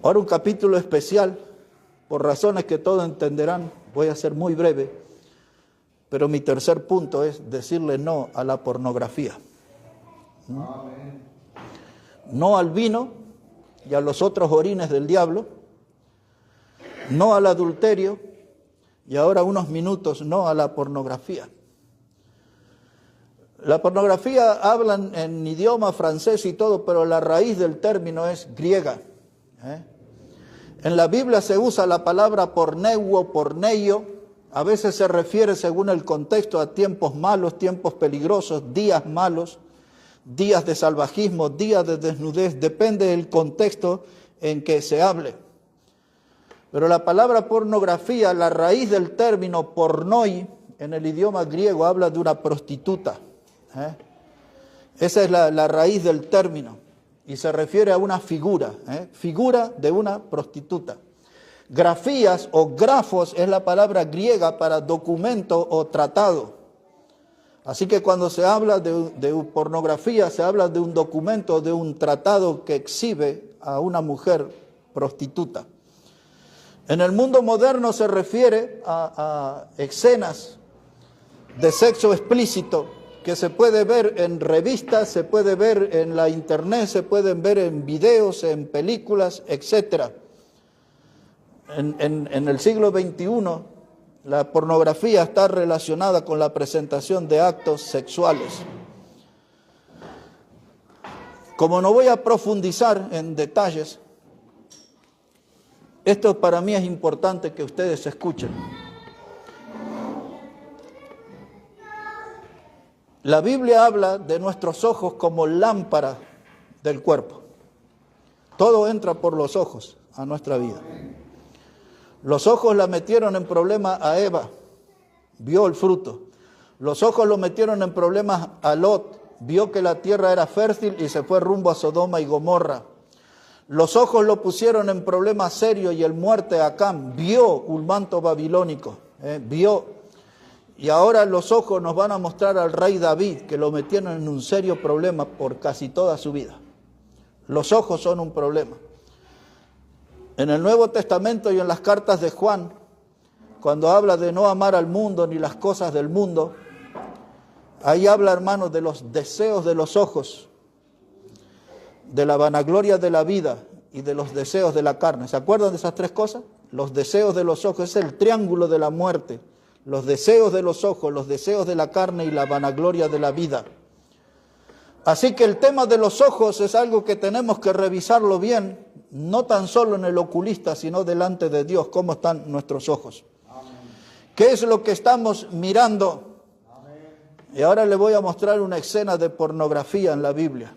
Ahora un capítulo especial, por razones que todos entenderán, voy a ser muy breve, pero mi tercer punto es decirle no a la pornografía. No al vino y a los otros orines del diablo, no al adulterio y ahora unos minutos no a la pornografía. La pornografía hablan en idioma francés y todo, pero la raíz del término es griega. En la Biblia se usa la palabra porneuo, porneio, a veces se refiere según el contexto a tiempos malos, tiempos peligrosos, días malos, días de salvajismo, días de desnudez, depende del contexto en que se hable. Pero la palabra pornografía, la raíz del término pornoi, en el idioma griego habla de una prostituta. Esa es la raíz del término y se refiere a una figura, figura de una prostituta. Grafías o grafos es la palabra griega para documento o tratado. Así que cuando se habla de pornografía, se habla de un documento, de un tratado que exhibe a una mujer prostituta. En el mundo moderno se refiere a escenas de sexo explícito que se puede ver en revistas, se puede ver en la internet, se pueden ver en videos, en películas, etc. En el siglo XXI, la pornografía está relacionada con la presentación de actos sexuales. Como no voy a profundizar en detalles, esto para mí es importante que ustedes escuchen. La Biblia habla de nuestros ojos como lámpara del cuerpo. Todo entra por los ojos a nuestra vida. Los ojos la metieron en problemas a Eva, vio el fruto. Los ojos lo metieron en problemas a Lot, vio que la tierra era fértil y se fue rumbo a Sodoma y Gomorra. Los ojos lo pusieron en problemas serios y el muerte a Acán, vio un manto babilónico, vio. Y ahora los ojos nos van a mostrar al rey David, que lo metieron en un serio problema por casi toda su vida. Los ojos son un problema. En el Nuevo Testamento y en las cartas de Juan, cuando habla de no amar al mundo ni las cosas del mundo, ahí habla, hermanos, de los deseos de los ojos, de la vanagloria de la vida y de los deseos de la carne. ¿Se acuerdan de esas tres cosas? Los deseos de los ojos, es el triángulo de la muerte. Los deseos de los ojos, los deseos de la carne y la vanagloria de la vida. Así que el tema de los ojos es algo que tenemos que revisarlo bien, no tan solo en el oculista, sino delante de Dios, cómo están nuestros ojos. Amén. ¿Qué es lo que estamos mirando? Amén. Y ahora le voy a mostrar una escena de pornografía en la Biblia.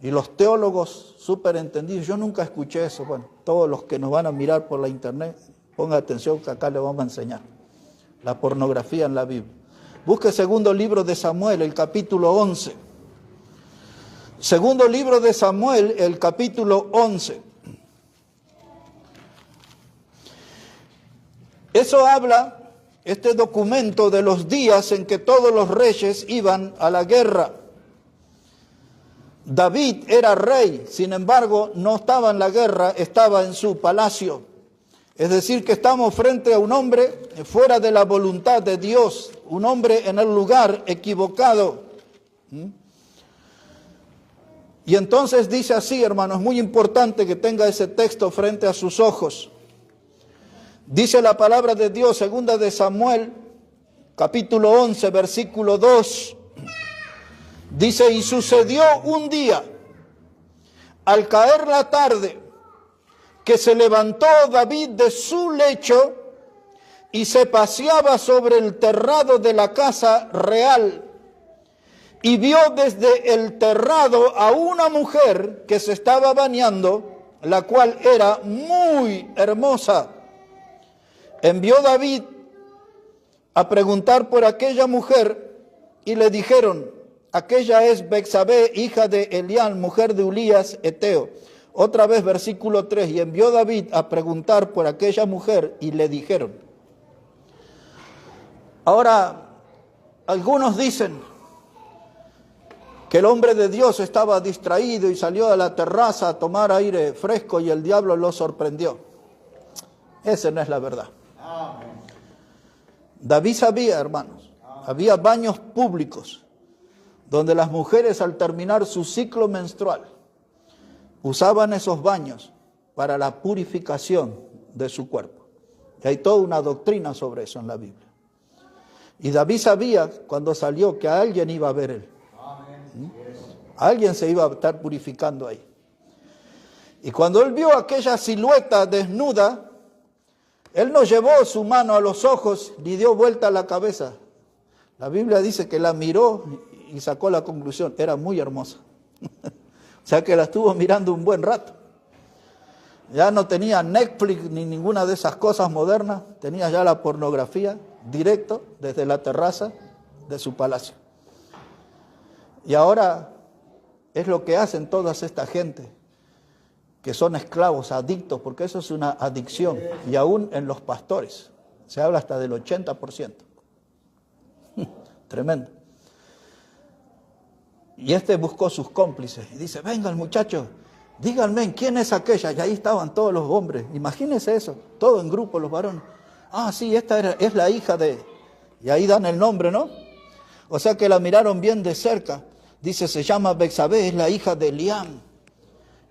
Y los teólogos súper entendidos, yo nunca escuché eso. Bueno, todos los que nos van a mirar por la internet, pongan atención que acá les vamos a enseñar. La pornografía en la Biblia. Busque segundo libro de Samuel, el capítulo 11. Segundo libro de Samuel, el capítulo 11. Eso habla, este documento, de los días en que todos los reyes iban a la guerra. David era rey, sin embargo, no estaba en la guerra, estaba en su palacio. Es decir, que estamos frente a un hombre fuera de la voluntad de Dios, un hombre en el lugar equivocado. Y entonces dice así, hermanos, es muy importante que tenga ese texto frente a sus ojos. Dice la palabra de Dios, segunda de Samuel, capítulo 11, versículo 2. Dice, y sucedió un día, al caer la tarde, que se levantó David de su lecho y se paseaba sobre el terrado de la casa real y vio desde el terrado a una mujer que se estaba bañando, la cual era muy hermosa. Envió David a preguntar por aquella mujer y le dijeron, aquella es Betsabé, hija de Elián, mujer de Urías Eteo. Otra vez versículo 3, y envió David a preguntar por aquella mujer y le dijeron. Ahora, algunos dicen que el hombre de Dios estaba distraído y salió a la terraza a tomar aire fresco y el diablo lo sorprendió. Esa no es la verdad. David sabía, hermanos, había baños públicos donde las mujeres al terminar su ciclo menstrual usaban esos baños para la purificación de su cuerpo. Y hay toda una doctrina sobre eso en la Biblia. Y David sabía cuando salió que a alguien iba a ver él. Alguien se iba a estar purificando ahí. Y cuando él vio aquella silueta desnuda, él no llevó su mano a los ojos ni dio vuelta a la cabeza. La Biblia dice que la miró y sacó la conclusión, era muy hermosa. O sea que la estuvo mirando un buen rato. Ya no tenía Netflix ni ninguna de esas cosas modernas, tenía ya la pornografía directo desde la terraza de su palacio. Y ahora es lo que hacen todas esta gente, que son esclavos, adictos, porque eso es una adicción, y aún en los pastores, se habla hasta del 80%. Tremendo. Y buscó sus cómplices y dice, vengan muchachos, díganme, ¿quién es aquella? Y ahí estaban todos los hombres, imagínense eso, todo en grupo, los varones. Ah, sí, es la hija de... Y ahí dan el nombre, ¿no? O sea que la miraron bien de cerca. Dice, se llama Betsabé, es la hija de Eliam.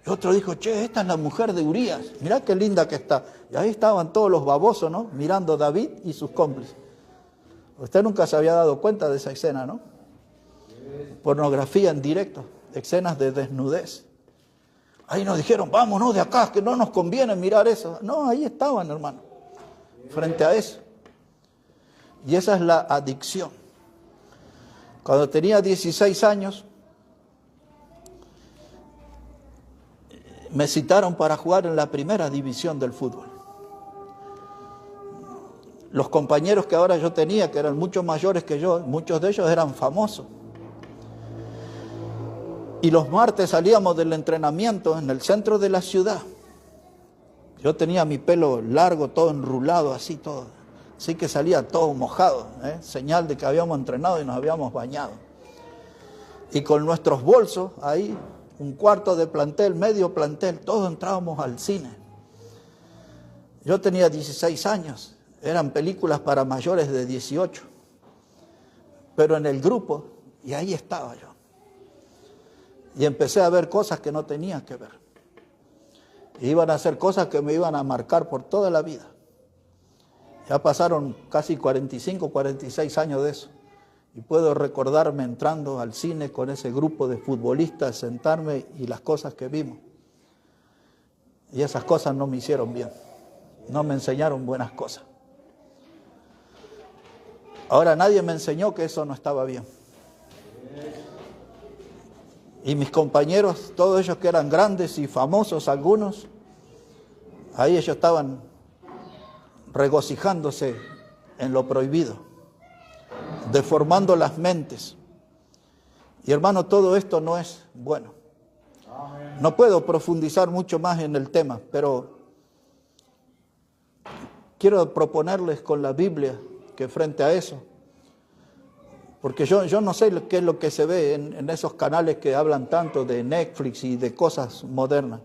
Y otro dijo, che, esta es la mujer de Urías. Mirá qué linda que está. Y ahí estaban todos los babosos, ¿no? Mirando a David y sus cómplices. Usted nunca se había dado cuenta de esa escena, ¿no? Pornografía en directo, escenas de desnudez. Ahí nos dijeron, vámonos de acá, que no nos conviene mirar eso. No, ahí estaban, hermano, frente a eso. Y esa es la adicción. Cuando tenía 16 años, me citaron para jugar en la primera división del fútbol. Los compañeros que ahora yo tenía, que eran mucho mayores que yo, muchos de ellos eran famosos. Y los martes salíamos del entrenamiento en el centro de la ciudad. Yo tenía mi pelo largo, todo enrulado, así todo. Así que salía todo mojado, señal de que habíamos entrenado y nos habíamos bañado. Y con nuestros bolsos ahí, un cuarto de plantel, medio plantel, todos entrábamos al cine. Yo tenía 16 años, eran películas para mayores de 18. Pero en el grupo, y ahí estaba yo. Y empecé a ver cosas que no tenía que ver. Y iban a hacer cosas que me iban a marcar por toda la vida. Ya pasaron casi 45, 46 años de eso. Y puedo recordarme entrando al cine con ese grupo de futbolistas, sentarme y las cosas que vimos. Y esas cosas no me hicieron bien. No me enseñaron buenas cosas. Ahora nadie me enseñó que eso no estaba bien. Y mis compañeros, todos ellos que eran grandes y famosos, algunos, ahí ellos estaban regocijándose en lo prohibido, deformando las mentes. Y hermano, todo esto no es bueno. No puedo profundizar mucho más en el tema, pero quiero proponerles con la Biblia que frente a eso, porque yo no sé qué es lo que se ve en esos canales que hablan tanto de Netflix y de cosas modernas.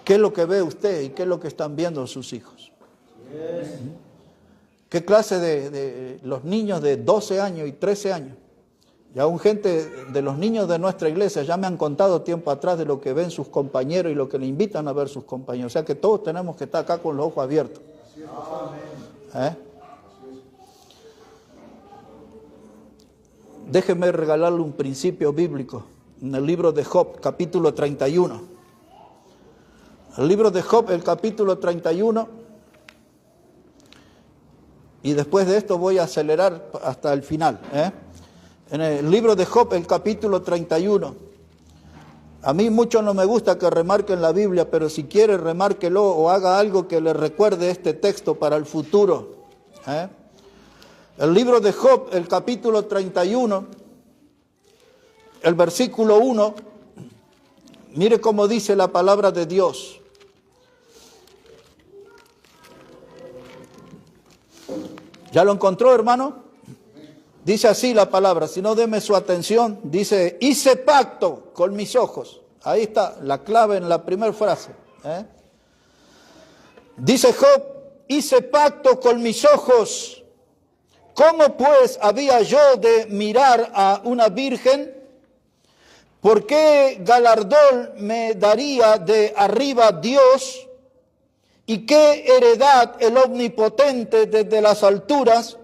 ¿Qué es lo que ve usted y qué es lo que están viendo sus hijos? ¿Qué clase de los niños de 12 años y 13 años? Y aún gente de los niños de nuestra iglesia ya me han contado tiempo atrás de lo que ven sus compañeros y lo que le invitan a ver sus compañeros. O sea que todos tenemos que estar acá con los ojos abiertos. Déjeme regalarle un principio bíblico en el libro de Job, capítulo 31. El libro de Job, el capítulo 31. Y después de esto voy a acelerar hasta el final. En el libro de Job, el capítulo 31. A mí mucho no me gusta que remarquen la Biblia, pero si quiere remárquelo o haga algo que le recuerde este texto para el futuro. El libro de Job, el capítulo 31, el versículo 1, mire cómo dice la palabra de Dios. ¿Ya lo encontró, hermano? Dice así la palabra, si no deme su atención, dice, hice pacto con mis ojos. Ahí está la clave en la primera frase. Dice Job, hice pacto con mis ojos. ¿Cómo pues había yo de mirar a una virgen? ¿Por qué galardón me daría de arriba Dios? ¿Y qué heredad el Omnipotente desde las alturas?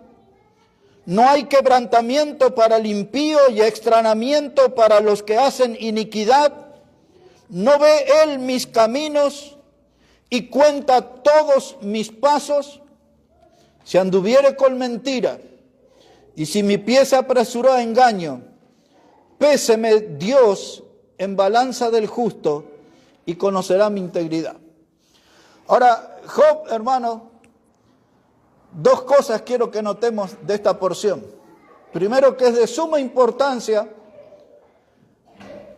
No hay quebrantamiento para el impío y extrañamiento para los que hacen iniquidad. ¿No ve él mis caminos y cuenta todos mis pasos? Si anduviere con mentira y si mi pie se apresuró a engaño, péseme Dios en balanza del justo y conocerá mi integridad. Ahora, Job, hermano, dos cosas quiero que notemos de esta porción. Primero, que es de suma importancia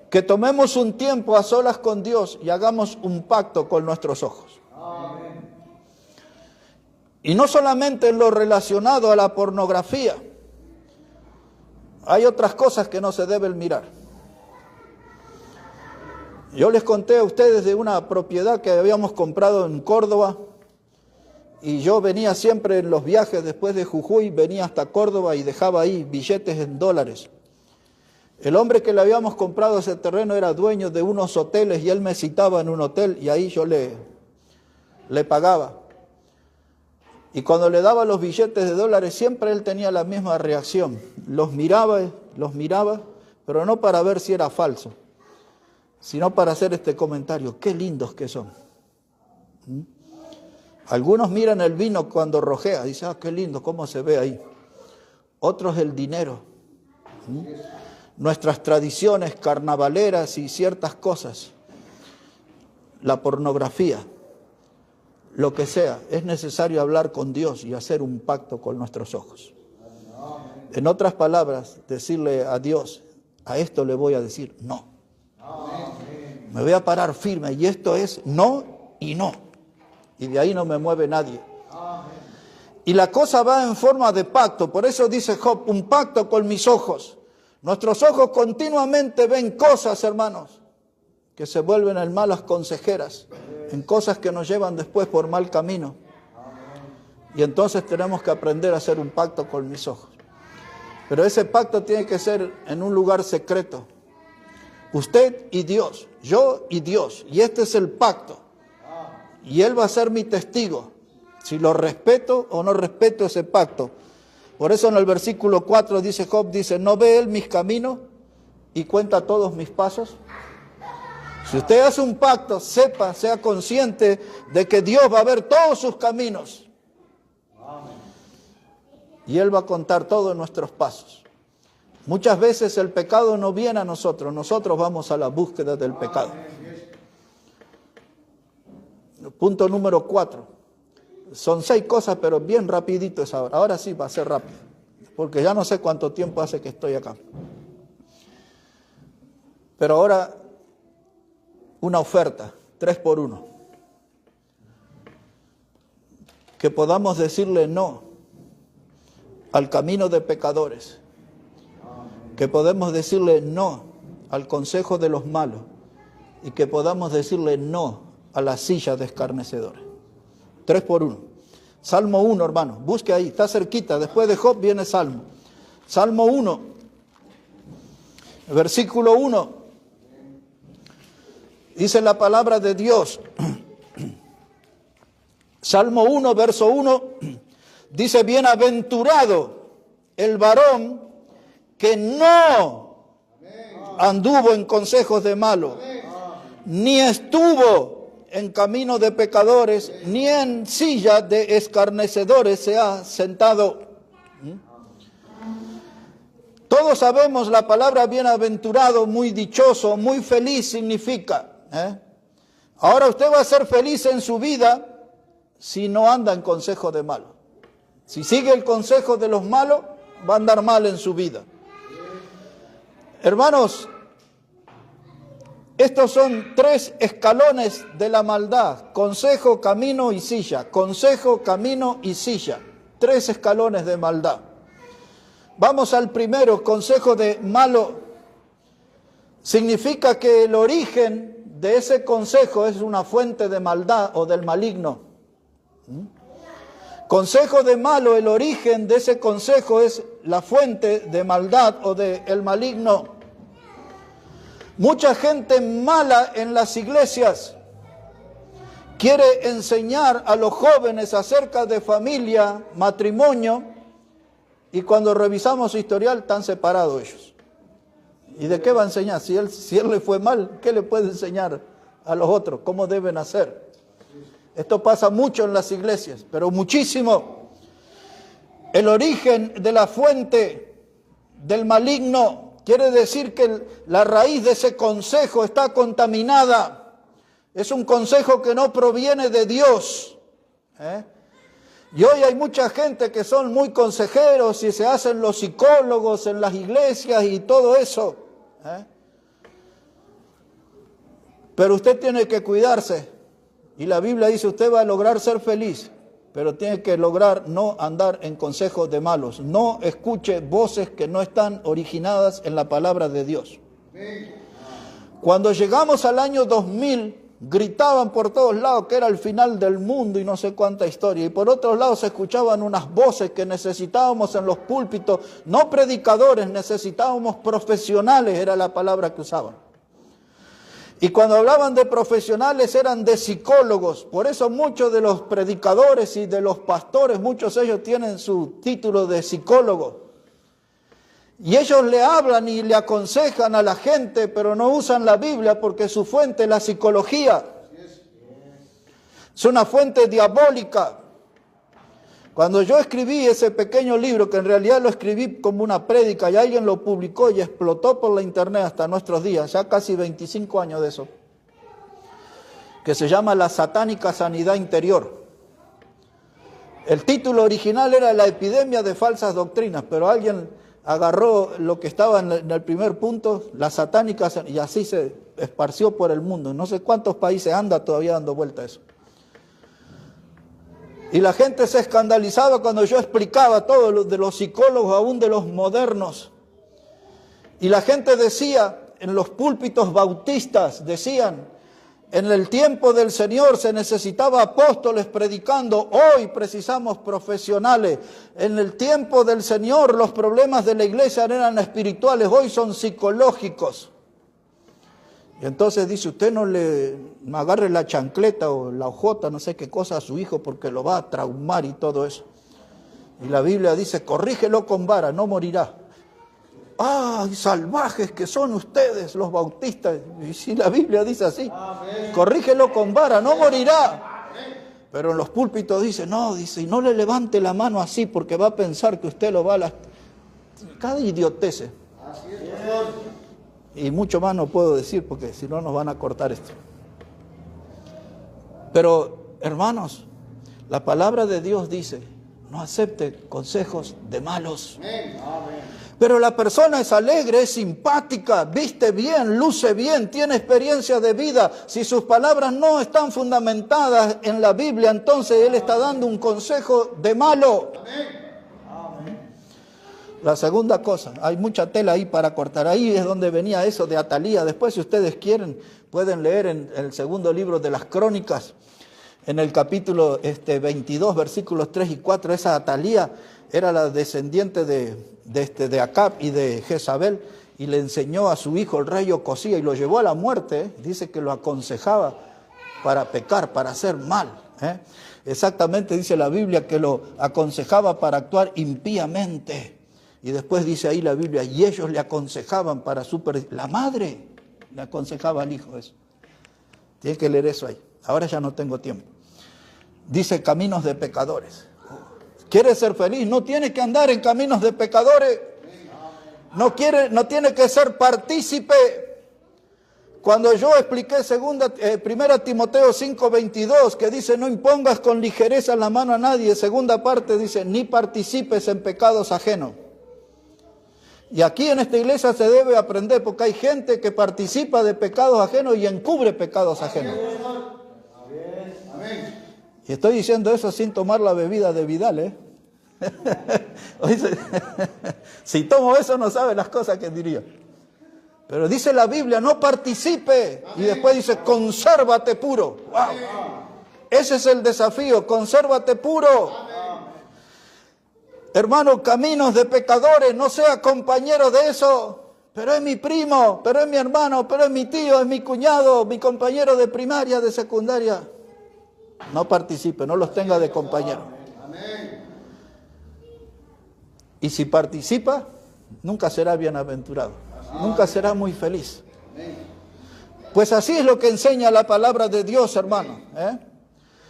que tomemos un tiempo a solas con Dios y hagamos un pacto con nuestros ojos. Amén. Y no solamente en lo relacionado a la pornografía, hay otras cosas que no se deben mirar. Yo les conté a ustedes de una propiedad que habíamos comprado en Córdoba, y yo venía siempre en los viajes después de Jujuy, venía hasta Córdoba y dejaba ahí billetes en dólares. El hombre que le habíamos comprado ese terreno era dueño de unos hoteles y él me citaba en un hotel y ahí yo le pagaba. Y cuando le daba los billetes de dólares siempre él tenía la misma reacción. Los miraba, pero no para ver si era falso, sino para hacer este comentario: qué lindos que son. Algunos miran el vino cuando rojea, dicen, qué lindo, cómo se ve ahí. Otros el dinero. Nuestras tradiciones carnavaleras y ciertas cosas. La pornografía. Lo que sea, es necesario hablar con Dios y hacer un pacto con nuestros ojos. En otras palabras, decirle a Dios, a esto le voy a decir no. Me voy a parar firme y esto es no y no. Y de ahí no me mueve nadie. Y la cosa va en forma de pacto. Por eso dice Job, un pacto con mis ojos. Nuestros ojos continuamente ven cosas, hermanos, que se vuelven en malas consejeras, en cosas que nos llevan después por mal camino. Y entonces tenemos que aprender a hacer un pacto con mis ojos. Pero ese pacto tiene que ser en un lugar secreto. Usted y Dios, yo y Dios. Y este es el pacto. Y Él va a ser mi testigo, si lo respeto o no respeto ese pacto. Por eso en el versículo 4 dice Job, dice, ¿no ve Él mis caminos y cuenta todos mis pasos? Si usted hace un pacto, sepa, sea consciente de que Dios va a ver todos sus caminos. Y Él va a contar todos nuestros pasos. Muchas veces el pecado no viene a nosotros, nosotros vamos a la búsqueda del pecado. Punto número 4. Son 6 cosas, pero bien rapidito es ahora. Ahora sí va a ser rápido, porque ya no sé cuánto tiempo hace que estoy acá. Pero ahora, una oferta, 3 por 1. Que podamos decirle no al camino de pecadores. Que podamos decirle no al consejo de los malos. Y que podamos decirle no a la silla de escarnecedores. 3 por 1. Salmo 1, hermano. Busque ahí, está cerquita. Después de Job viene Salmo. Salmo 1. Versículo 1. Dice la palabra de Dios. Salmo 1, verso 1. Dice, bienaventurado el varón que no anduvo en consejos de malos, ni estuvo en camino de pecadores, ni en silla de escarnecedores se ha sentado. Todos sabemos la palabra bienaventurado, muy dichoso, muy feliz significa. Ahora usted va a ser feliz en su vida si no anda en consejo de malos. Si sigue el consejo de los malos, va a andar mal en su vida. Hermanos, estos son 3 escalones de la maldad: consejo, camino y silla. Consejo, camino y silla. 3 escalones de maldad. Vamos al primero, consejo de malo. Significa que el origen de ese consejo es una fuente de maldad o del maligno. Consejo de malo, el origen de ese consejo es la fuente de maldad o del maligno. Mucha gente mala en las iglesias quiere enseñar a los jóvenes acerca de familia, matrimonio, y cuando revisamos su historial están separados ellos. ¿Y de qué va a enseñar? Si él le fue mal, ¿qué le puede enseñar a los otros? ¿Cómo deben hacer? Esto pasa mucho en las iglesias, pero muchísimo. El origen de la fuente del maligno quiere decir que la raíz de ese consejo está contaminada. Es un consejo que no proviene de Dios. Y hoy hay mucha gente que son muy consejeros y se hacen los psicólogos en las iglesias y todo eso. Pero usted tiene que cuidarse. Y la Biblia dice, usted va a lograr ser feliz, pero tiene que lograr no andar en consejos de malos. No escuche voces que no están originadas en la palabra de Dios. Cuando llegamos al año 2000, gritaban por todos lados que era el final del mundo y no sé cuánta historia. Y por otros lados se escuchaban unas voces que necesitábamos en los púlpitos, no predicadores, necesitábamos profesionales, era la palabra que usaban. Y cuando hablaban de profesionales eran de psicólogos. Por eso muchos de los predicadores y de los pastores, muchos de ellos tienen su título de psicólogo. Y ellos le hablan y le aconsejan a la gente, pero no usan la Biblia porque su fuente es la psicología. Es una fuente diabólica. Cuando yo escribí ese pequeño libro, que en realidad lo escribí como una prédica y alguien lo publicó y explotó por la internet hasta nuestros días, ya casi 25 años de eso, que se llama La satánica sanidad interior. El título original era La epidemia de falsas doctrinas, pero alguien agarró lo que estaba en el primer punto, la satánica, y así se esparció por el mundo. No sé cuántos países anda todavía dando vuelta eso. Y la gente se escandalizaba cuando yo explicaba todo lo de los psicólogos, aún de los modernos. Y la gente decía, en los púlpitos bautistas, decían, en el tiempo del Señor se necesitaba apóstoles predicando, hoy precisamos profesionales. En el tiempo del Señor los problemas de la iglesia eran espirituales, hoy son psicológicos. Y entonces dice, usted no agarre la chancleta o la hojota, no sé qué cosa a su hijo porque lo va a traumar y todo eso. Y la Biblia dice, corrígelo con vara, no morirá. ¡Ay, salvajes que son ustedes los bautistas! Y si la Biblia dice así, corrígelo con vara, no morirá. Pero en los púlpitos dice, y no le levante la mano así porque va a pensar que usted lo va a... Cada idiotece. Y mucho más no puedo decir porque si no nos van a cortar esto. Pero, hermanos, la palabra de Dios dice, no acepte consejos de malos. Pero la persona es alegre, es simpática, viste bien, luce bien, tiene experiencia de vida. Si sus palabras no están fundamentadas en la Biblia, entonces él está dando un consejo de malo. La segunda cosa, hay mucha tela ahí para cortar. Ahí es donde venía eso de Atalía. Después, si ustedes quieren, pueden leer en el segundo libro de las Crónicas, en el capítulo 22, versículos 3 y 4. Esa Atalía era la descendiente de Acab y de Jezabel, y le enseñó a su hijo, el rey Ocosías, y lo llevó a la muerte. Dice que lo aconsejaba para pecar, para hacer mal. Exactamente dice la Biblia que lo aconsejaba para actuar impíamente. Y después dice ahí la Biblia, y ellos le aconsejaban para la madre le aconsejaba al hijo eso. Tienes que leer eso ahí. Ahora ya no tengo tiempo. Dice caminos de pecadores. ¿Quieres ser feliz? No tiene que andar en caminos de pecadores. No tiene que ser partícipe. Cuando yo expliqué 1 Timoteo 5:22, que dice, no impongas con ligereza la mano a nadie. Segunda parte dice, ni participes en pecados ajenos. Y aquí en esta iglesia se debe aprender, porque hay gente que participa de pecados ajenos y encubre pecados ajenos. Y estoy diciendo eso sin tomar la bebida de Vidal, Si tomo eso no sabe las cosas que diría. Pero dice la Biblia, no participe. Y después dice, consérvate puro. ¡Wow! Ese es el desafío, consérvate puro. Hermano, caminos de pecadores, no sea compañero de eso. Pero es mi primo, pero es mi hermano, pero es mi tío, es mi cuñado, mi compañero de primaria, de secundaria. No participe, no los tenga de compañero. Y si participa, nunca será bienaventurado, nunca será muy feliz. Pues así es lo que enseña la palabra de Dios, hermano.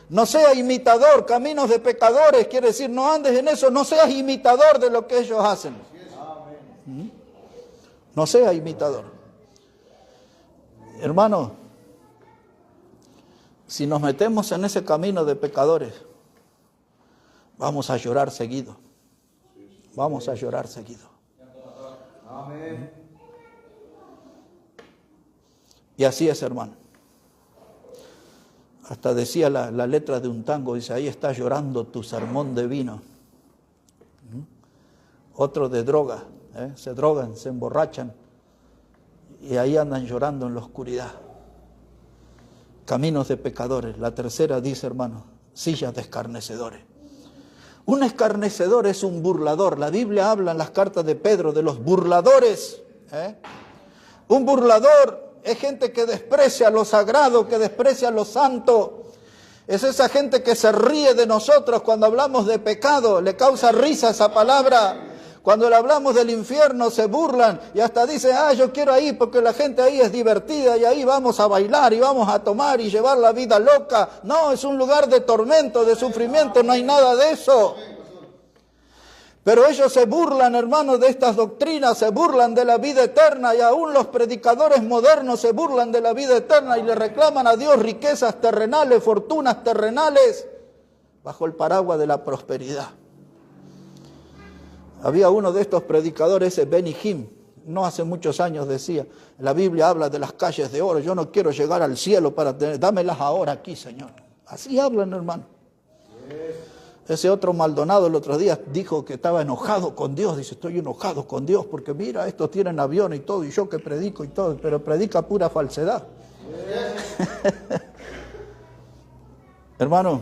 No sea imitador, caminos de pecadores, quiere decir, no andes en eso, no seas imitador de lo que ellos hacen. No sea imitador. Hermano, si nos metemos en ese camino de pecadores, vamos a llorar seguido. Vamos a llorar seguido. Y así es, hermano. Hasta decía la letra de un tango, dice, ahí está llorando tu sermón de vino. Otro de droga. Se drogan, se emborrachan y ahí andan llorando en la oscuridad. Caminos de pecadores. La tercera dice, hermano, sillas de escarnecedores. Un escarnecedor es un burlador. La Biblia habla en las cartas de Pedro de los burladores. Un burlador es gente que desprecia lo sagrado, que desprecia lo santo. Es esa gente que se ríe de nosotros cuando hablamos de pecado. Le causa risa esa palabra. Cuando le hablamos del infierno se burlan y hasta dicen, yo quiero ir porque la gente ahí es divertida y ahí vamos a bailar y vamos a tomar y llevar la vida loca. No, es un lugar de tormento, de sufrimiento, no hay nada de eso. Pero ellos se burlan, hermanos, de estas doctrinas, se burlan de la vida eterna y aún los predicadores modernos se burlan de la vida eterna y le reclaman a Dios riquezas terrenales, fortunas terrenales, bajo el paraguas de la prosperidad. Había uno de estos predicadores, Benny Hinn, no hace muchos años decía, la Biblia habla de las calles de oro, yo no quiero llegar al cielo para tener, dámelas ahora aquí, Señor. Así hablan, hermano. Ese otro Maldonado el otro día dijo que estaba enojado con Dios, dice, estoy enojado con Dios porque mira, estos tienen avión y todo, y yo que predico y todo, pero predica pura falsedad. Hermano,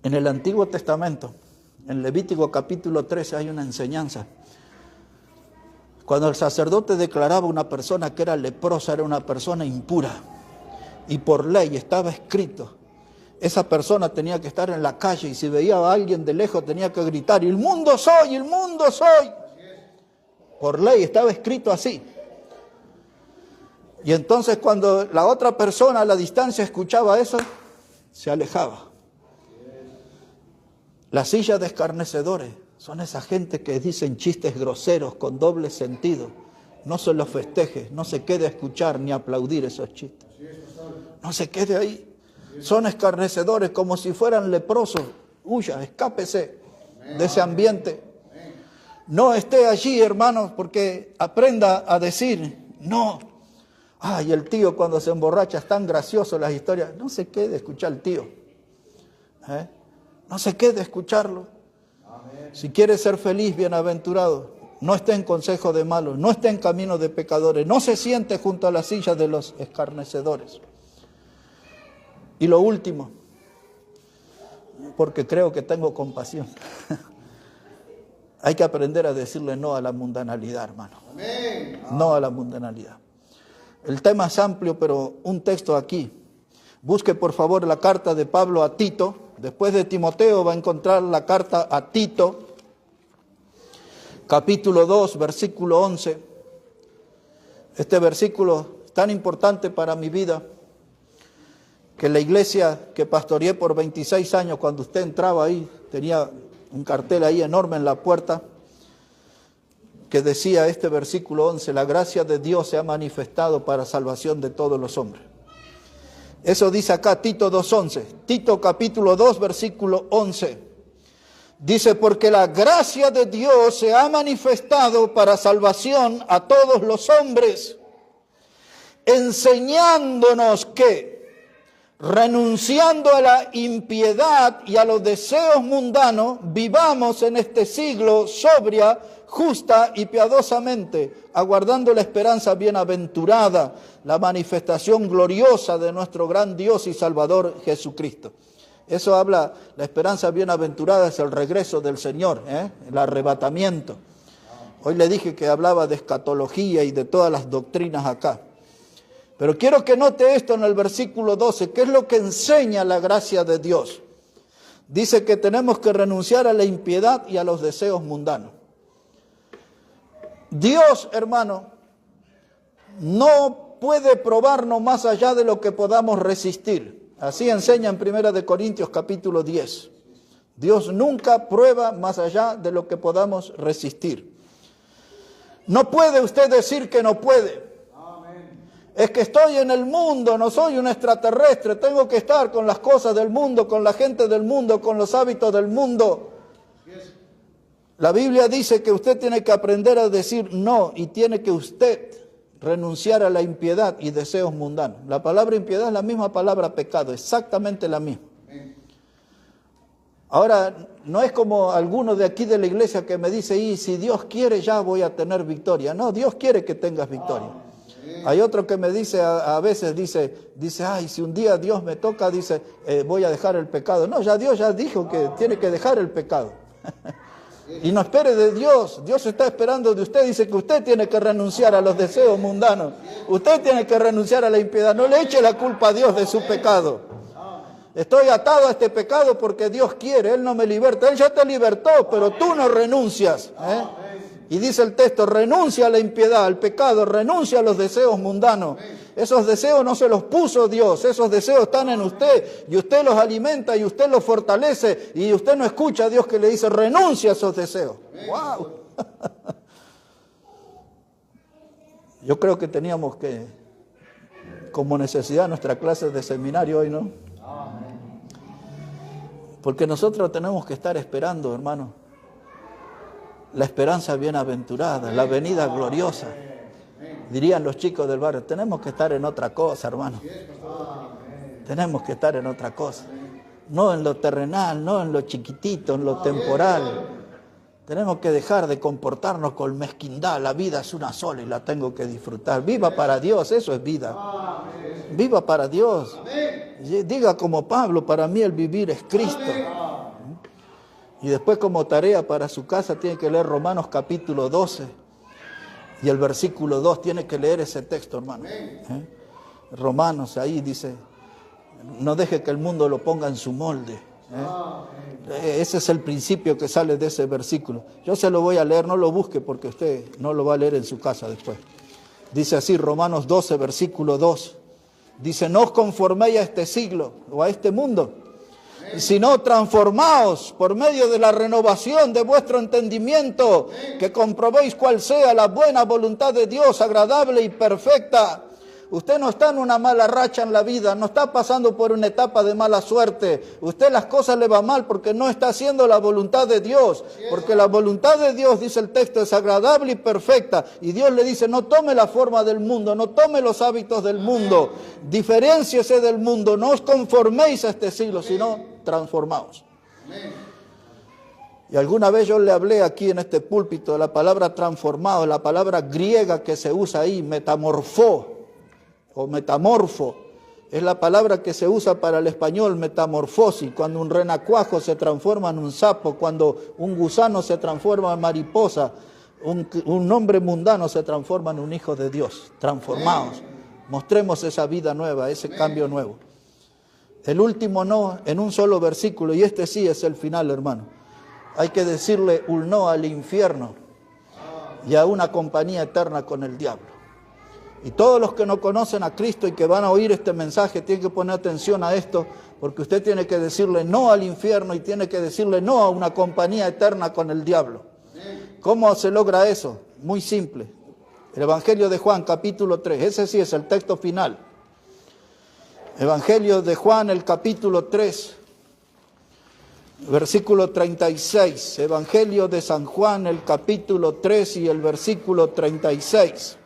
en el Antiguo Testamento, en Levítico capítulo 13 hay una enseñanza. Cuando el sacerdote declaraba a una persona que era leprosa, era una persona impura. Y por ley estaba escrito, esa persona tenía que estar en la calle y si veía a alguien de lejos tenía que gritar, ¡el mundo soy, el mundo soy! Por ley estaba escrito así. Y entonces cuando la otra persona a la distancia escuchaba eso, se alejaba. Las sillas de escarnecedores son esa gente que dicen chistes groseros con doble sentido. No se los festeje, no se quede a escuchar ni a aplaudir esos chistes. No se quede ahí. Son escarnecedores como si fueran leprosos. Huya, escápese de ese ambiente. No esté allí, hermanos, porque aprenda a decir no. Ay, el tío cuando se emborracha es tan gracioso las historias. No se quede a escuchar al tío. No se quede a escucharlo. Si quiere ser feliz, bienaventurado, no esté en consejo de malos, no esté en camino de pecadores, no se siente junto a la silla de los escarnecedores. Y lo último, porque creo que tengo compasión, hay que aprender a decirle no a la mundanalidad, hermano. No a la mundanalidad. El tema es amplio, pero un texto aquí. Busque por favor la carta de Pablo a Tito. Después de Timoteo va a encontrar la carta a Tito, capítulo 2, versículo 11. Este versículo es tan importante para mi vida que la iglesia que pastoreé por 26 años, cuando usted entraba ahí, tenía un cartel ahí enorme en la puerta que decía este versículo 11, la gracia de Dios se ha manifestado para salvación de todos los hombres. Eso dice acá Tito 2:11, Tito capítulo 2, versículo 11. Dice, porque la gracia de Dios se ha manifestado para salvación a todos los hombres, enseñándonos que renunciando a la impiedad y a los deseos mundanos, vivamos en este siglo sobria, justa y piadosamente, aguardando la esperanza bienaventurada, la manifestación gloriosa de nuestro gran Dios y Salvador Jesucristo. Eso habla, la esperanza bienaventurada es el regreso del Señor, el arrebatamiento. Hoy le dije que hablaba de escatología y de todas las doctrinas acá. Pero quiero que note esto en el versículo 12, que es lo que enseña la gracia de Dios. Dice que tenemos que renunciar a la impiedad y a los deseos mundanos. Dios, hermano, no puede probarnos más allá de lo que podamos resistir. Así enseña en 1 Corintios capítulo 10. Dios nunca prueba más allá de lo que podamos resistir. No puede usted decir que no puede. Es que estoy en el mundo, no soy un extraterrestre, tengo que estar con las cosas del mundo, con la gente del mundo, con los hábitos del mundo. La Biblia dice que usted tiene que aprender a decir no y tiene que usted renunciar a la impiedad y deseos mundanos. La palabra impiedad es la misma palabra pecado, exactamente la misma. Ahora, no es como alguno de aquí de la iglesia que me dice, y si Dios quiere ya voy a tener victoria. No, Dios quiere que tengas victoria. Hay otro que me dice, a veces dice, ay, si un día Dios me toca, dice, voy a dejar el pecado. No, ya Dios ya dijo que tiene que dejar el pecado. Y no espere de Dios. Dios está esperando de usted. Dice que usted tiene que renunciar a los deseos mundanos. Usted tiene que renunciar a la impiedad. No le eche la culpa a Dios de su pecado. Estoy atado a este pecado porque Dios quiere. Él no me liberta. Él ya te libertó, pero tú no renuncias. Y dice el texto, renuncia a la impiedad, al pecado, renuncia a los deseos mundanos. Esos deseos no se los puso Dios, esos deseos están en usted y usted los alimenta y usted los fortalece y usted no escucha a Dios que le dice, renuncia a esos deseos. ¡Wow! Yo creo que teníamos que, como necesidad, nuestra clase de seminario hoy, ¿no? Porque nosotros tenemos que estar esperando, hermano, la esperanza bienaventurada, la venida gloriosa. Dirían los chicos del barrio, tenemos que estar en otra cosa, hermano. Tenemos que estar en otra cosa. No en lo terrenal, no en lo chiquitito, en lo temporal. Tenemos que dejar de comportarnos con mezquindad. La vida es una sola y la tengo que disfrutar. Viva para Dios, eso es vida. Viva para Dios. Diga como Pablo, para mí el vivir es Cristo. Y después como tarea para su casa tiene que leer Romanos capítulo 12 y el versículo 2, tiene que leer ese texto, hermano. Romanos, ahí dice, no deje que el mundo lo ponga en su molde. Ese es el principio que sale de ese versículo. Yo se lo voy a leer, no lo busque porque usted no lo va a leer en su casa después. Dice así, Romanos 12, versículo 2. Dice, no os conforméis a este siglo o a este mundo, sino transformaos por medio de la renovación de vuestro entendimiento, que comprobéis cuál sea la buena voluntad de Dios, agradable y perfecta. Usted no está en una mala racha en la vida, no está pasando por una etapa de mala suerte. Usted las cosas le va mal porque no está haciendo la voluntad de Dios. Porque la voluntad de Dios, dice el texto, es agradable y perfecta. Y Dios le dice, no tome la forma del mundo, no tome los hábitos del mundo. Diferénciese del mundo, no os conforméis a este siglo, sino transformaos. Y alguna vez yo le hablé aquí en este púlpito de la palabra transformado, la palabra griega que se usa ahí, metamorfó. O metamorfo, es la palabra que se usa para el español, metamorfosis, cuando un renacuajo se transforma en un sapo, cuando un gusano se transforma en mariposa, un hombre mundano se transforma en un hijo de Dios. Transformaos, mostremos esa vida nueva, ese cambio nuevo. El último no, en un solo versículo, y este sí es el final, hermano. Hay que decirle un no al infierno y a una compañía eterna con el diablo. Y todos los que no conocen a Cristo y que van a oír este mensaje tienen que poner atención a esto, porque usted tiene que decirle no al infierno y tiene que decirle no a una compañía eterna con el diablo. ¿Cómo se logra eso? Muy simple. El Evangelio de Juan, capítulo 3, ese sí es el texto final. Evangelio de Juan, el capítulo 3, versículo 36. Evangelio de San Juan, el capítulo 3 y el versículo 36.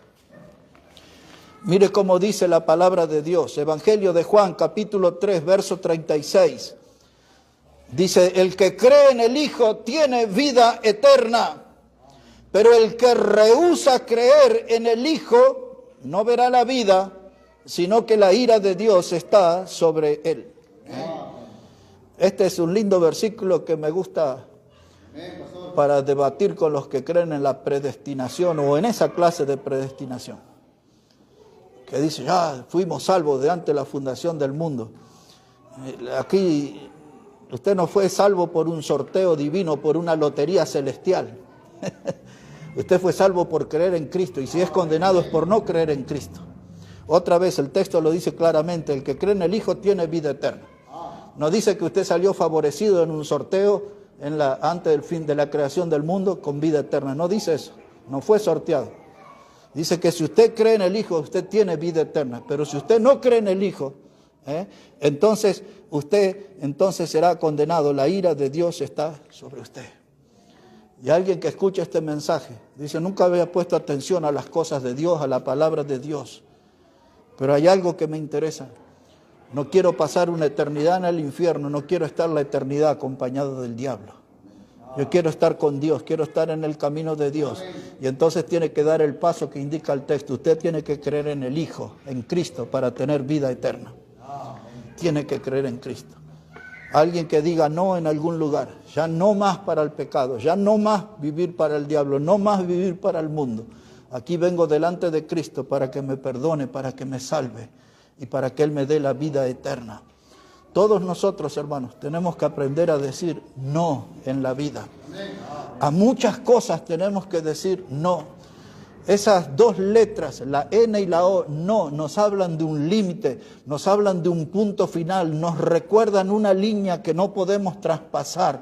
Mire cómo dice la palabra de Dios. Evangelio de Juan, capítulo 3, verso 36. Dice, el que cree en el Hijo tiene vida eterna, pero el que rehúsa creer en el Hijo no verá la vida, sino que la ira de Dios está sobre él. Este es un lindo versículo que me gusta para debatir con los que creen en la predestinación o en esa clase de predestinación. Que dice, ya fuimos salvos de antes de la fundación del mundo. Aquí usted no fue salvo por un sorteo divino, por una lotería celestial. Usted fue salvo por creer en Cristo, y si es condenado es por no creer en Cristo. Otra vez el texto lo dice claramente, el que cree en el Hijo tiene vida eterna. No dice que usted salió favorecido en un sorteo antes del fin de la creación del mundo con vida eterna. No dice eso, no fue sorteado. Dice que si usted cree en el Hijo, usted tiene vida eterna. Pero si usted no cree en el Hijo, entonces usted será condenado. La ira de Dios está sobre usted. Y alguien que escucha este mensaje dice, nunca había puesto atención a las cosas de Dios, a la palabra de Dios. Pero hay algo que me interesa. No quiero pasar una eternidad en el infierno, no quiero estar la eternidad acompañado del diablo. Yo quiero estar con Dios, quiero estar en el camino de Dios. Y entonces tiene que dar el paso que indica el texto. Usted tiene que creer en el Hijo, en Cristo, para tener vida eterna. Tiene que creer en Cristo. Alguien que diga no en algún lugar, ya no más para el pecado, ya no más vivir para el diablo, no más vivir para el mundo. Aquí vengo delante de Cristo para que me perdone, para que me salve y para que Él me dé la vida eterna. Todos nosotros, hermanos, tenemos que aprender a decir no en la vida. A muchas cosas tenemos que decir no. Esas dos letras, la N y la O, no, nos hablan de un límite, nos hablan de un punto final, nos recuerdan una línea que no podemos traspasar.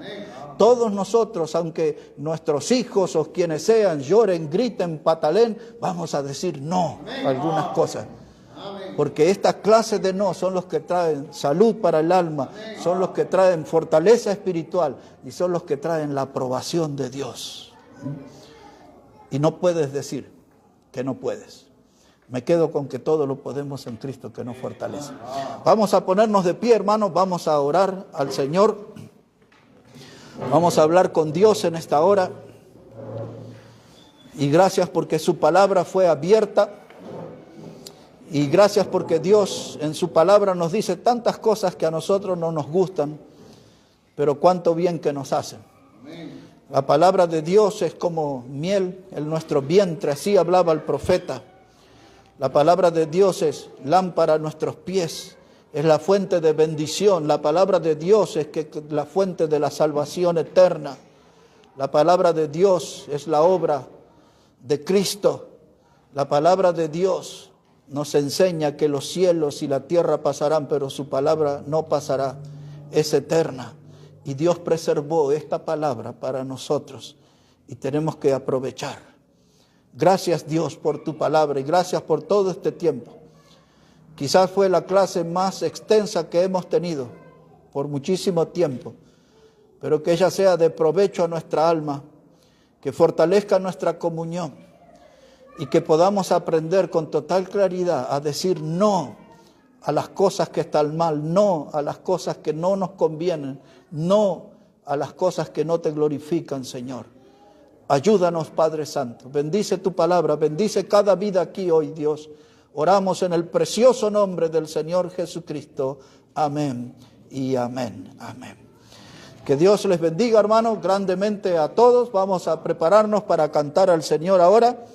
Todos nosotros, aunque nuestros hijos o quienes sean lloren, griten, pataleen, vamos a decir no a algunas cosas. Porque estas clases de no son los que traen salud para el alma, son los que traen fortaleza espiritual y son los que traen la aprobación de Dios. Y no puedes decir que no puedes. Me quedo con que todo lo podemos en Cristo que nos fortalece. Vamos a ponernos de pie, hermanos, vamos a orar al Señor. Vamos a hablar con Dios en esta hora. Y gracias porque su palabra fue abierta. Y gracias porque Dios en su palabra nos dice tantas cosas que a nosotros no nos gustan, pero cuánto bien que nos hacen. La palabra de Dios es como miel en nuestro vientre, así hablaba el profeta. La palabra de Dios es lámpara a nuestros pies, es la fuente de bendición. La palabra de Dios es la fuente de la salvación eterna. La palabra de Dios es la obra de Cristo. La palabra de Dios nos enseña que los cielos y la tierra pasarán, pero su palabra no pasará, es eterna. Y Dios preservó esta palabra para nosotros y tenemos que aprovechar. Gracias Dios por tu palabra y gracias por todo este tiempo. Quizás fue la clase más extensa que hemos tenido por muchísimo tiempo, pero que ella sea de provecho a nuestra alma, que fortalezca nuestra comunión y que podamos aprender con total claridad a decir no a las cosas que están mal, no a las cosas que no nos convienen, no a las cosas que no te glorifican, Señor. Ayúdanos, Padre Santo. Bendice tu palabra, bendice cada vida aquí hoy, Dios. Oramos en el precioso nombre del Señor Jesucristo. Amén y amén. Amén. Que Dios les bendiga, hermanos, grandemente a todos. Vamos a prepararnos para cantar al Señor ahora.